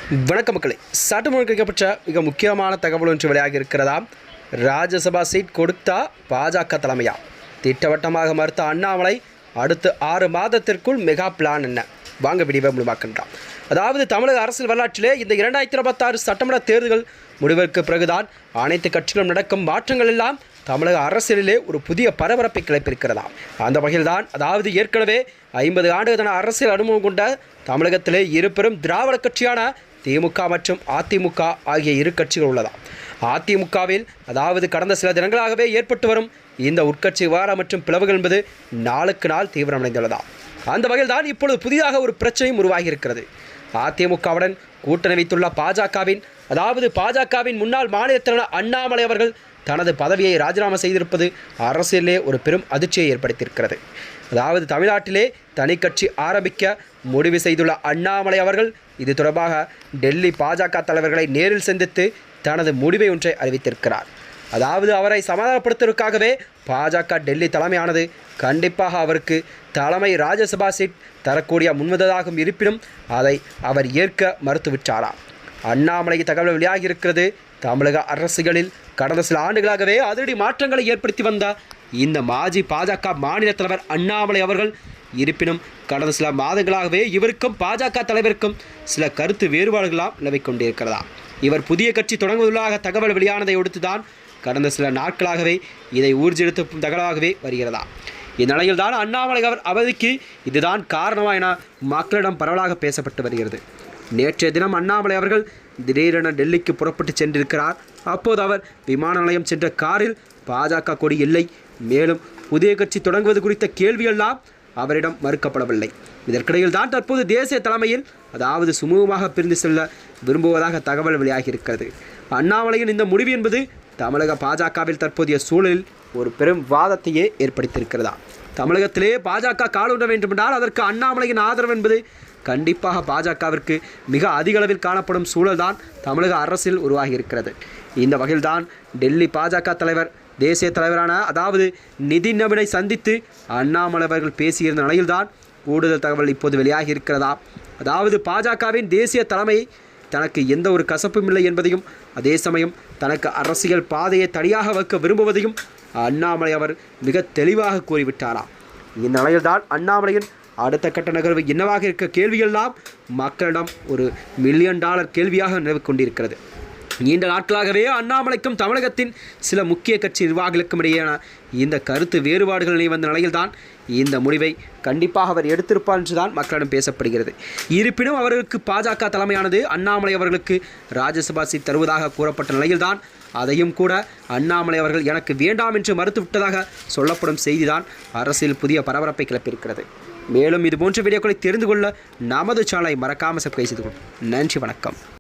வணக்க மக்களே, சற்று முன்வைக்கப்பட்ட மிக முக்கியமான தகவல் ஒன்று வெளியாகி இருக்கிறதாம். ராஜ்யசபா சீட் கொடுத்தா பாஜக தலைமையா? திட்டவட்டமாக மறுத்த அண்ணாமலை அடுத்து 6 மாதத்திற்குள் மெகா பிளான் என்ன? வாங்க விடிவை முழுமாக்கின்றான். அதாவது தமிழக அரசியல் வரலாற்றிலே இந்த 2026 சட்டமன்ற தேர்தல்கள் முடிவிற்கு பிறகுதான் அனைத்து கட்சிகளும் நடக்கும் மாற்றங்கள் எல்லாம் தமிழக அரசியலிலே ஒரு புதிய பரபரப்பை கிளப்பியிருக்கிறதாம். அந்த வகையில்தான் அதாவது ஏற்கனவே 50 ஆண்டுகளான அரசியல் அனுபவம் கொண்ட தமிழகத்திலே இரு பெரும் திராவிட கட்சியான திமுக மற்றும் அதிமுக ஆகிய இரு கட்சிகள் உள்ளதாம். அதிமுகவில் அதாவது கடந்த சில தினங்களாகவே ஏற்பட்டு வரும் இந்த உட்கட்சி விவகாரம் மற்றும் பிளவுகள் என்பது நாளுக்கு நாள் தீவிரமடைந்துள்ளதாம். அந்த வகையில் தான் இப்பொழுது புதிதாக ஒரு பிரச்சனையும் உருவாகி இருக்கிறது. அதிமுகவுடன் கூட்டணி வைத்துள்ள பாஜகவின் முன்னாள் மாநில தலைவர் அண்ணாமலை அவர்கள் தனது பதவியை ராஜினாமா செய்திருப்பது அரசியலே ஒரு பெரும் அதிர்ச்சியை ஏற்படுத்தியிருக்கிறது. அதாவது தமிழ்நாட்டிலே தனி கட்சி ஆரம்பிக்க முடிவு செய்துள்ள அண்ணாமலை அவர்கள் இது தொடர்பாக டெல்லி பாஜக தலைவர்களை நேரில் சந்தித்து தனது முடிவை ஒன்றை அறிவித்திருக்கிறார். அதாவது அவரை சமாதானப்படுத்துவதற்காகவே பாஜக டெல்லி தலைமையானது கண்டிப்பாக அவருக்கு தலைமை ராஜ்யசபா சீட் தரக்கூடிய முன்வந்ததாகும். இருப்பினும் அதை அவர் ஏற்க மறுத்துவிட்டாராம். அண்ணாமலை தகவல் வெளியாகி இருக்கிறது. தமிழக அரசியலில் கடந்த சில ஆண்டுகளாகவே அதிரடி மாற்றங்களை ஏற்படுத்தி வந்த இந்த மாஜி பாஜக மாநில தலைவர் அண்ணாமலை அவர்கள் இருப்பினும் கடந்த சில மாதங்களாகவே இவருக்கும் பாஜக தலைவருக்கும் சில கருத்து வேறுபாடுகளாம் நிலவிக் கொண்டிருக்கிறதா. இவர் புதிய கட்சி தொடங்குவதாக தகவல் வெளியானதை அடுத்துதான் கடந்த சில நாட்களாகவே இதை ஊர்ஜிதப்படுத்தும் தகவலாகவே வருகிறதா. இந்நிலையில் தான் அண்ணாமலை அவர் அவதிக்கு இதுதான் காரணமா என மக்களிடம் பரவலாக பேசப்பட்டு வருகிறது. நேற்றைய தினம் அண்ணாமலை அவர்கள் திடீரென டெல்லிக்கு புறப்பட்டு சென்றிருக்கிறார். அப்போது அவர் விமான நிலையம் சென்ற காரில் பாஜக கொடி இல்லை. மேலும் புதிய கட்சி தொடங்குவது குறித்த கேள்வியெல்லாம் அவரிடம் மறுக்கப்படவில்லை. இதற்கிடையில் தான் தற்போது தேசிய தலைமையில் அதாவது சுமூகமாக பிரிந்து செல்ல விரும்புவதாக தகவல் வெளியாகியிருக்கிறது. அண்ணாமலையின் இந்த முடிவு என்பது தமிழக பாஜகவில் தற்போதைய சூழலில் ஒரு பெரும் வாதத்தையே ஏற்படுத்தியிருக்கிறதா. தமிழகத்திலே பாஜக காலூன்ற வேண்டுமென்றால் அதற்கு அண்ணாமலையின் ஆதரவு என்பது கண்டிப்பாக பாஜகவிற்கு மிக அதிக அளவில் காணப்படும் சூழல்தான் தமிழக அரசில் உருவாகி இருக்கிறது. இந்த வகையில்தான் டெல்லி பாஜக தலைவர் தேசிய தலைவரான அதாவது நிதின் நவீனை சந்தித்து அண்ணாமலை அவர்கள் பேசியிருந்த நிலையில்தான் கூடுதல் தகவல் இப்போது வெளியாகி இருக்கிறதா. அதாவது பாஜகவின் தேசிய தலைமை தனக்கு எந்த ஒரு கசப்பும் இல்லை என்பதையும் அதே சமயம் தனக்கு அரசியல் பாதையை தனியாக வைக்க விரும்புவதையும் அண்ணாமலை அவர் மிக தெளிவாக கூறிவிட்டாராம். இந்நிலையில்தான் அண்ணாமலையின் அடுத்த கட்ட நகர்வு என்னவாக இருக்க கேள்வியெல்லாம் மக்களிடம் ஒரு $1 மில்லியன் கேள்வியாக நிலவிக் கொண்டிருக்கிறது. நீண்ட நாட்களாகவே அண்ணாமலைக்கும் தமிழகத்தின் சில முக்கிய கட்சி நிர்வாகிகளுக்கும் இடையேயான இந்த கருத்து வேறுபாடுகள் வந்த நிலையில்தான் இந்த முடிவை கண்டிப்பாக அவர் எடுத்திருப்பார் என்றுதான் மக்களிடம் பேசப்படுகிறது. இருப்பினும் அவர்களுக்கு பாஜக தலைமையானது அண்ணாமலை அவர்களுக்கு ராஜ்யசபா சீட் தருவதாக கூறப்பட்ட நிலையில்தான் அதையும் கூட அண்ணாமலை அவர்கள் எனக்கு வேண்டாம் என்று மறுத்துவிட்டதாக சொல்லப்படும் செய்திதான் அரசியல் புதிய பரபரப்பை கிளப்பியிருக்கிறது. மேலும் இதுபோன்ற வீடியோக்களை தெரிந்து கொள்ள நமது சேனலை மறக்காமல் சப்ஸ்கிரைப் செய்து கொள்ளுங்கள். நன்றி, வணக்கம்.